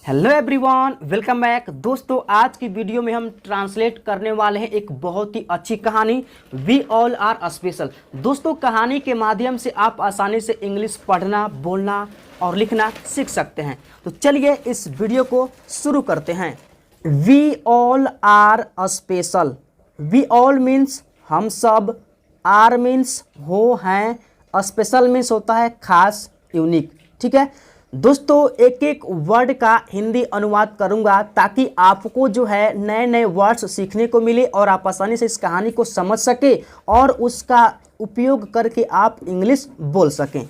Hello everyone, welcome back. दोस्तों, आज की वीडियो में हम ट्रांसलेट करने वाले हैं एक बहुत ही अच्छी कहानी, वी ऑल आर स्पेशल। दोस्तों, कहानी के माध्यम से आप आसानी से इंग्लिश पढ़ना, बोलना और लिखना सीख सकते हैं। तो चलिए इस वीडियो को शुरू करते हैं। We all are special. We all means हम सब, आर मीन्स हो, हैं, स्पेशल मीन्स होता है खास, यूनिक। ठीक है दोस्तों, एक एक वर्ड का हिंदी अनुवाद करूंगा ताकि आपको जो है नए नए वर्ड्स सीखने को मिले और आप आसानी से इस कहानी को समझ सके और उसका उपयोग करके आप इंग्लिश बोल सकें।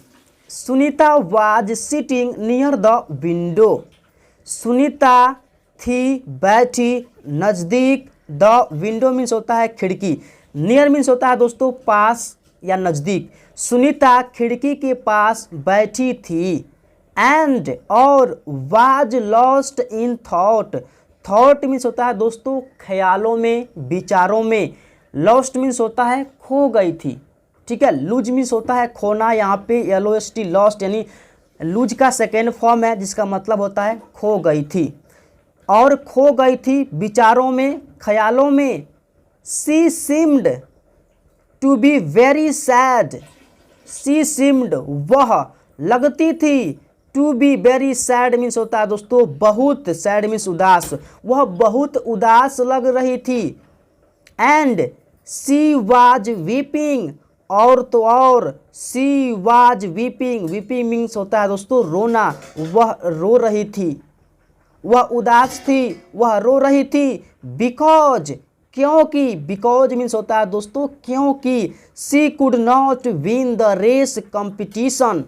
Sunita was sitting near the window. Sunita थी बैठी नज़दीक, द विंडो मीन्स होता है खिड़की, नियर मीन्स होता है दोस्तों पास या नज़दीक। सुनीता खिड़की के पास बैठी थी। एंड और was lost in thought. Thought means होता है दोस्तों ख्यालों में, विचारों में। लॉस्ट मीन्स होता है खो गई थी। ठीक है, लूज मीन्स होता है खोना, यहाँ पे LOST लॉस्ट यानी लूज का सेकेंड फॉर्म है जिसका मतलब होता है खो गई थी। और खो गई थी विचारों में, ख्यालों में। She seemed to be very sad. She seemed वह लगती थी, to be very sad means होता है दोस्तों बहुत, सैड मीन्स उदास, वह बहुत उदास लग रही थी। एंड सी वाज वीपिंग, और तो और, she was weeping, weeping means होता है दोस्तों रोना, वह रो रही थी, वह उदास थी, वह रो रही थी। बिकॉज क्योंकि, बिकॉज मीन्स होता है दोस्तों क्योंकि, she could not win the race competition.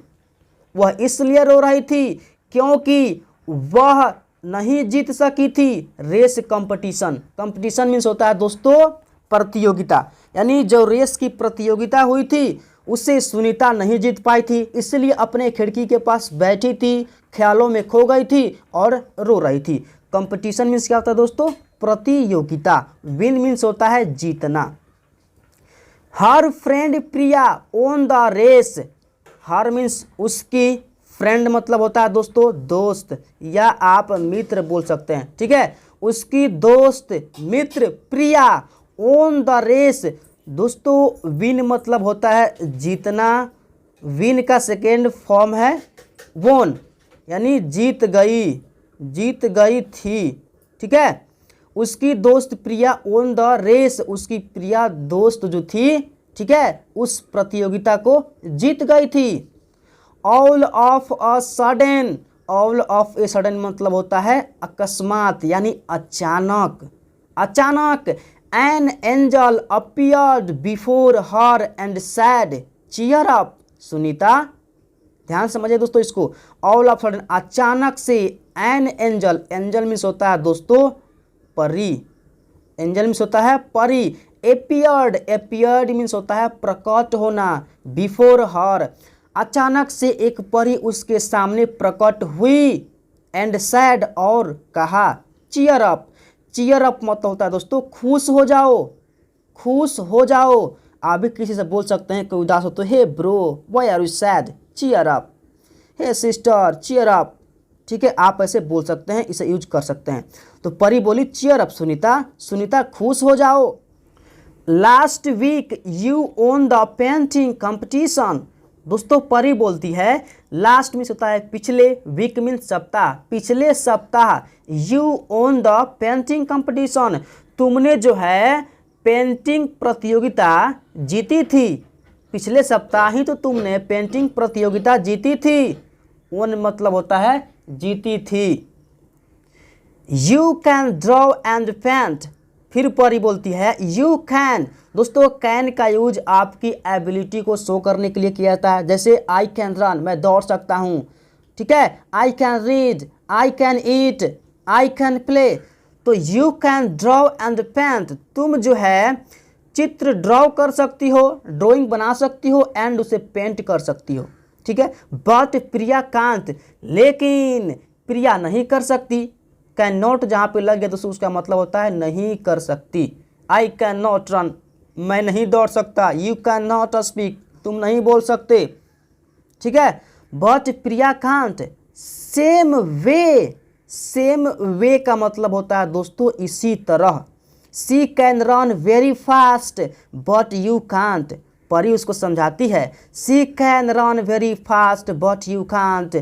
वह इसलिए रो रही थी क्योंकि वह नहीं जीत सकी थी रेस कंपटीशन। कंपटीशन मीन्स होता है दोस्तों प्रतियोगिता, यानी जो रेस की प्रतियोगिता हुई थी उससे सुनीता नहीं जीत पाई थी, इसलिए अपने खिड़की के पास बैठी थी, ख्यालों में खो गई थी और रो रही थी। कंपटीशन मीन्स क्या होता है दोस्तों प्रतियोगिता। विन मीन्स होता है जीतना। Her friend Priya won the race. Her means उसकी, फ्रेंड मतलब होता है दोस्तों दोस्त या आप मित्र बोल सकते हैं। ठीक है, उसकी दोस्त मित्र प्रिया ओन द रेस। दोस्तों विन मतलब होता है जीतना, विन का सेकेंड फॉर्म है वोन यानी जीत गई, जीत गई थी। ठीक है, उसकी दोस्त प्रिया ओन द रेस, उसकी प्रिया दोस्त जो थी, ठीक है, उस प्रतियोगिता को जीत गई थी। All of a sudden, all of a sudden मतलब होता है अकस्मात यानी अचानक, अचानक। An angel appeared before her and said cheer up Sunita. ध्यान समझिए दोस्तों इसको, ऑल ऑफ सडन अचानक से, एन एंजल, एंजल मीन्स होता है दोस्तों परी, एंजल मीन्स होता है परी। एपियर्ड, एपियर्ड मीन्स होता है प्रकट होना, बिफोर हर, अचानक से एक परी उसके सामने प्रकट हुई। एंड सैड और कहा, चीयर अप, चीयर अप मतलब होता है दोस्तों खुश हो जाओ, खुश हो जाओ। आप भी किसी से बोल सकते हैं कोई उदास हो तो hey bro why are you sad cheer up, hey sister cheer up. ठीक है, आप ऐसे बोल सकते हैं, इसे यूज कर सकते हैं। तो परी बोली चीयर अप सुनीता, सुनीता खुश हो जाओ। Last week you won the painting competition. दोस्तों परी बोलती है, लास्ट मीन्स होता है पिछले, वीक मीन्स सप्ताह, पिछले सप्ताह। You won the painting competition, तुमने जो है पेंटिंग प्रतियोगिता जीती थी, पिछले सप्ताह ही तो तुमने पेंटिंग प्रतियोगिता जीती थी। ओन मतलब होता है जीती थी। You can draw and paint, फिर परी बोलती है यू कैन। दोस्तों कैन का यूज आपकी एबिलिटी को शो करने के लिए किया जाता है, जैसे आई कैन रन, मैं दौड़ सकता हूँ। ठीक है, I can read, I can eat, I can play. तो you can draw and paint, तुम जो है चित्र ड्रॉ कर सकती हो, ड्राइंग बना सकती हो एंड उसे पेंट कर सकती हो। ठीक है, बट प्रिया कांत, लेकिन प्रिया नहीं कर सकती। कैन नॉट जहाँ पे लग गया दोस्तों उसका मतलब होता है नहीं कर सकती। आई कैन नॉट रन, मैं नहीं दौड़ सकता। यू कैन नॉट स्पीक, तुम नहीं बोल सकते। ठीक है, but Priya Kant same way same way का मतलब होता है दोस्तों इसी तरह। She can run very fast but you can't. परी उसको समझाती है, she can run very fast but you can't.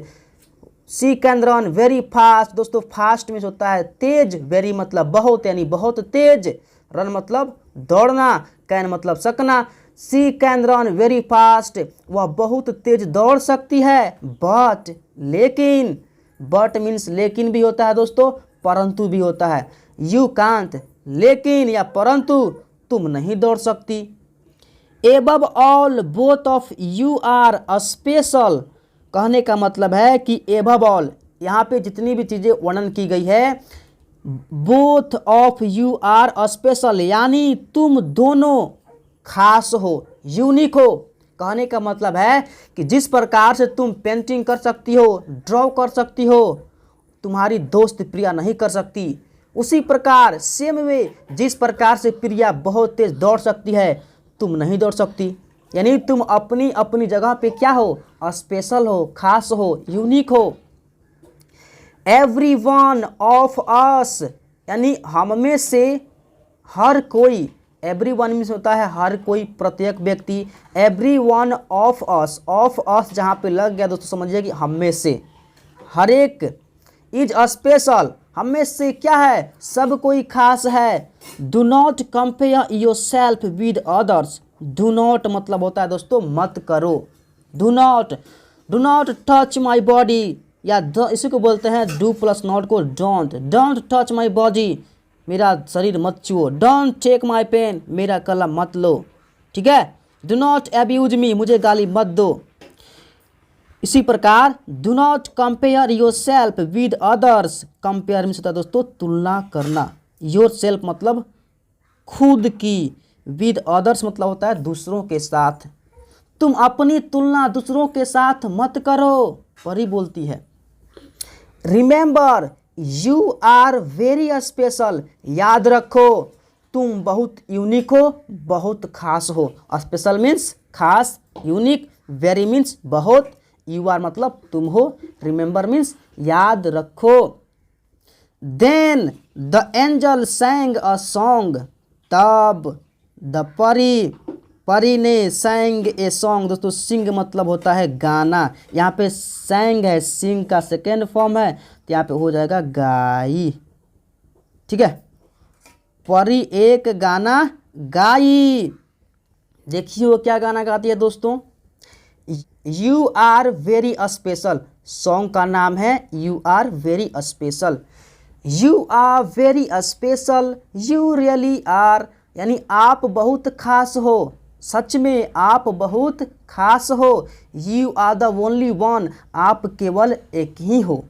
She can run very fast, दोस्तों फास्ट में होता है तेज, वेरी मतलब बहुत यानी बहुत तेज, रन मतलब दौड़ना, कैन मतलब सकना। She can run very fast, वह बहुत तेज दौड़ सकती है, बट लेकिन, बट मीन्स लेकिन भी होता है दोस्तों, परंतु भी होता है। यू कांट लेकिन या परंतु तुम नहीं दौड़ सकती। Above all both of you are special, कहने का मतलब है कि एबव ऑल, यहाँ पे जितनी भी चीज़ें वर्णन की गई है, both of you are special यानी तुम दोनों खास हो, यूनिक हो। कहने का मतलब है कि जिस प्रकार से तुम पेंटिंग कर सकती हो, ड्रॉ कर सकती हो, तुम्हारी दोस्त प्रिया नहीं कर सकती, उसी प्रकार सेम वे जिस प्रकार से प्रिया बहुत तेज दौड़ सकती है, तुम नहीं दौड़ सकती। यानी तुम अपनी अपनी जगह पे क्या हो, स्पेशल हो, खास हो, यूनिक हो। एवरी वन ऑफ अस यानी हम में से हर कोई, एवरी वन में होता है हर कोई, प्रत्येक व्यक्ति। एवरी वन ऑफ अस जहाँ पे लग गया दोस्तों समझिए कि हम में से, हर एक, इज स्पेशल हम में से क्या है, सब कोई खास है। Do not compare your self with others, do not मतलब होता है दोस्तों मत करो, do not touch my body, या इसी को बोलते हैं डू प्लस नॉट को डोंट टच माई बॉडी, मेरा शरीर मत छुओ। डोंट टेक माई पेन, मेरा कलम मत लो, ठीक है। डू नॉट एब्यूज मी, मुझे गाली मत दो। इसी प्रकार do not compare your self with others, compare में होता है दोस्तों तुलना करना, योर सेल्फ मतलब खुद की, विद अदर्स मतलब होता है दूसरों के साथ। तुम अपनी तुलना दूसरों के साथ मत करो, परी बोलती है। Remember you are very special, याद रखो तुम बहुत यूनिक हो, बहुत खास हो। स्पेशल मीन्स खास, यूनिक, वेरी मीन्स बहुत, यू आर मतलब तुम हो, रिमेंबर मीन्स याद रखो। Then the angel sang a song, तब द परी ने सैंग ए सॉन्ग, दोस्तों सिंग मतलब होता है गाना, यहाँ पे सैंग है, सिंग का सेकेंड फॉर्म है, तो यहाँ पे हो जाएगा गाई, ठीक है। परी एक गाना गाई, देखिए वो क्या गाना गाती है दोस्तों, you are very special, song का नाम है you are very special. You are very special, you really are, यानी आप बहुत खास हो, सच में आप बहुत खास हो। You are the only one, आप केवल एक ही हो।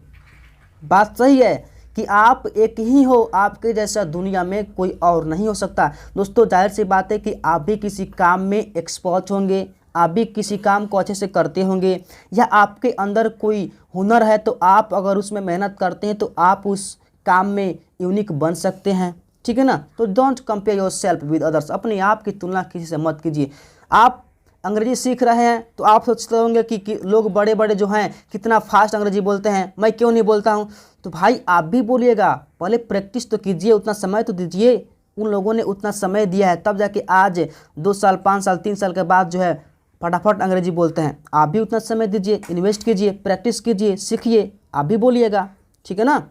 बात सही है कि आप एक ही हो, आपके जैसा दुनिया में कोई और नहीं हो सकता। दोस्तों जाहिर सी बात है कि आप भी किसी काम में एक्सपर्ट होंगे, आप भी किसी काम को अच्छे से करते होंगे, या आपके अंदर कोई हुनर है तो आप अगर उसमें मेहनत करते हैं तो आप उस काम में यूनिक बन सकते हैं, ठीक है ना। तो don't compare your self with others, अपने आप की तुलना किसी से मत कीजिए। आप अंग्रेजी सीख रहे हैं तो आप सोचते होंगे कि लोग बड़े बड़े जो हैं कितना फास्ट अंग्रेजी बोलते हैं, मैं क्यों नहीं बोलता हूं। तो भाई आप भी बोलिएगा, पहले प्रैक्टिस तो कीजिए, उतना समय तो दीजिए। उन लोगों ने उतना समय दिया है तब जाके आज 2 साल 5 साल 3 साल के बाद जो है फटाफट अंग्रेजी बोलते हैं। आप भी उतना समय दीजिए, इन्वेस्ट कीजिए, प्रैक्टिस कीजिए, सीखिए, आप भी बोलिएगा, ठीक है ना।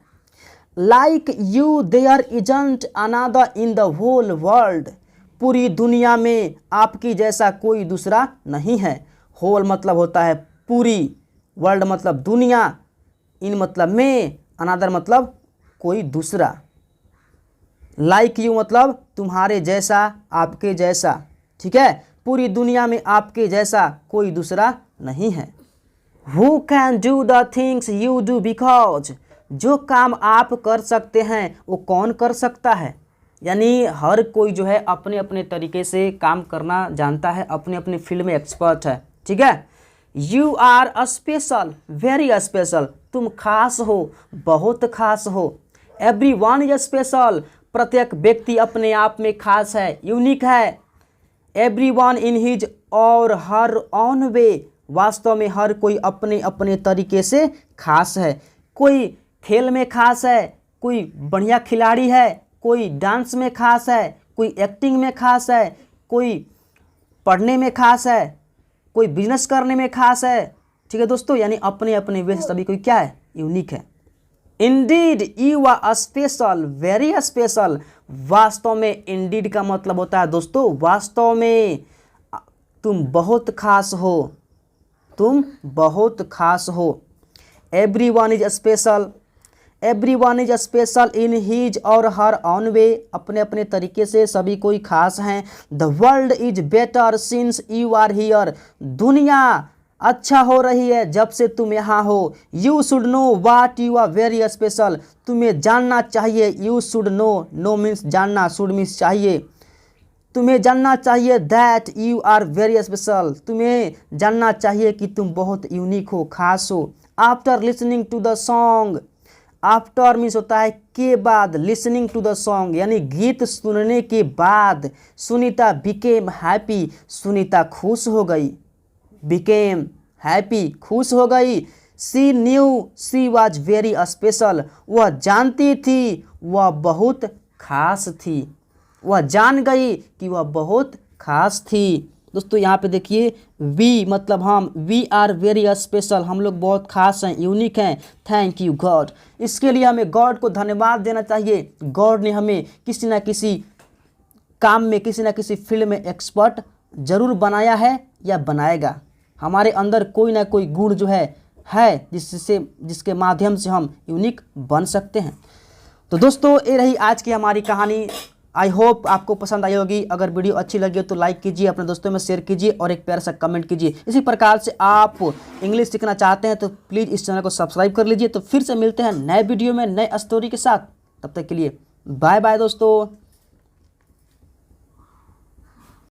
Like you there isn't another in the whole world, पूरी दुनिया में आपकी जैसा कोई दूसरा नहीं है। होल मतलब होता है पूरी, वर्ल्ड मतलब दुनिया, इन मतलब में, अनदर मतलब कोई दूसरा। लाइक यू मतलब तुम्हारे जैसा, आपके जैसा, ठीक है। पूरी दुनिया में आपके जैसा कोई दूसरा नहीं है। Who can do the things you do because, जो काम आप कर सकते हैं वो कौन कर सकता है। यानी हर कोई जो है अपने अपने तरीके से काम करना जानता है, अपने अपने फील्ड में एक्सपर्ट है, ठीक है। You are special, very special, तुम खास हो, बहुत खास हो। एवरी वन इज स्पेशल, प्रत्येक व्यक्ति अपने आप में खास है, यूनिक है। एवरी वन इन हिज और हर ऑन वे, वास्तव में हर कोई अपने अपने तरीके से खास है। कोई खेल में खास है, कोई बढ़िया खिलाड़ी है, कोई डांस में खास है, कोई एक्टिंग में खास है, कोई पढ़ने में खास है, कोई बिजनेस करने में खास है। ठीक है दोस्तों, यानी अपने अपने वे से सभी कोई क्या है, यूनिक है। Indeed you are special, very special. वास्तव में इंडीड का मतलब होता है दोस्तों वास्तव में, तुम बहुत खास हो, तुम बहुत खास हो। Everyone is special, everyone is special in his or her on way, अपने अपने तरीके से सभी कोई खास हैं। The world is better since you are here, दुनिया अच्छा हो रही है जब से तुम यहाँ हो। You should know what you are very special, तुम्हें जानना चाहिए। You should know, know means जानना, शुड मीन्स चाहिए। तुम्हें जानना चाहिए that you are very special, तुम्हें जानना चाहिए कि तुम बहुत यूनिक हो, खास हो। After listening to the song, after means होता है के बाद, लिसनिंग टू द सॉन्ग यानी गीत सुनने के बाद। सुनीता बिकेम हैप्पी, सुनीता खुश हो गई। बिकेम हैप्पी, खुश हो गई। She knew she was very special, वह जानती थी वह बहुत खास थी, वह जान गई कि वह बहुत खास थी। दोस्तों यहाँ पे देखिए वी मतलब हम, वी आर वेरी स्पेशल, हम लोग बहुत खास हैं, यूनिक हैं। थैंक यू गॉड, इसके लिए हमें गॉड को धन्यवाद देना चाहिए। गॉड ने हमें किसी ना किसी काम में, किसी ना किसी फील्ड में एक्सपर्ट जरूर बनाया है या बनाएगा। हमारे अंदर कोई ना कोई गुण जो है जिसके माध्यम से हम यूनिक बन सकते हैं। तो दोस्तों ये रही आज की हमारी कहानी। आई होप आपको पसंद आई होगी। अगर वीडियो अच्छी लगी हो तो लाइक कीजिए, अपने दोस्तों में शेयर कीजिए और एक प्यारा सा कमेंट कीजिए। इसी प्रकार से आप इंग्लिश सीखना चाहते हैं तो प्लीज़ इस चैनल को सब्सक्राइब कर लीजिए। तो फिर से मिलते हैं नए वीडियो में नए स्टोरी के साथ, तब तक के लिए बाय बाय दोस्तों।